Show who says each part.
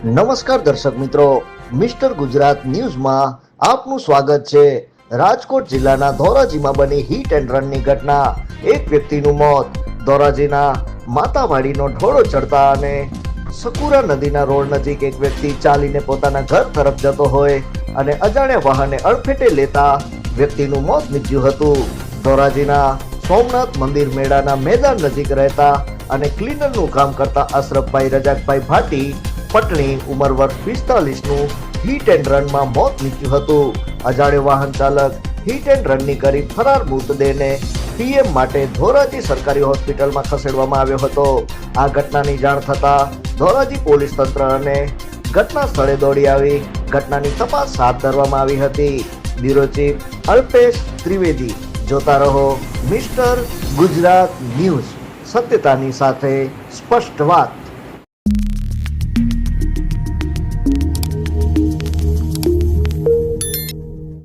Speaker 1: નમસ્કાર દર્શક મિત્રો, મિસ્ટર ગુજરાત ન્યૂઝમાં આપનું સ્વાગત છે। રાજકોટ જિલ્લાના ધોરાજીમાં બની હિટ એન્ડ રનની ઘટના। એક વ્યક્તિનું મોત। ધોરાજીના માતાવાડીનો ઢોળો ચડતા અને સકુરા નદીના રોડ નજીક એક વ્યક્તિ ચાલીને પોતાના ઘર તરફ જતો હોય અને અજાણ્યા વાહને અડફેટે લેતા વ્યક્તિનું મોત નીપજ્યું હતું। ધોરાજીના સોમનાથ મંદિર મેળાના મેદાન નજીક રહેતા અને ક્લીનરનું કામ કરતા અશરફભાઈ રજાકભાઈ ભાટી પટણી ઉંમર વર્ષ 45નું હિટ એન્ડ રનમાં મોત નીપજ્યું હતું। અજાણ્યો વાહન ચાલક હિટ એન્ડ રનની કરી ફરાર મૃતદેહને પીએમ માટે ધોરાજી સરકારી હોસ્પિટલમાં ખસેડવામાં આવ્યો હતો। આ ઘટનાની જાણ થતા ધોરાજી પોલીસ તંત્ર અને ઘટના સ્થળે દોડી આવી ઘટનાની તપાસ હાથ ધરવામાં આવી હતી। Bureau chief Alpesh Trivedi. જોતા રહો મિસ્ટર ગુજરાત ન્યૂઝ, સત્યતાની સાથે સ્પષ્ટ વાત।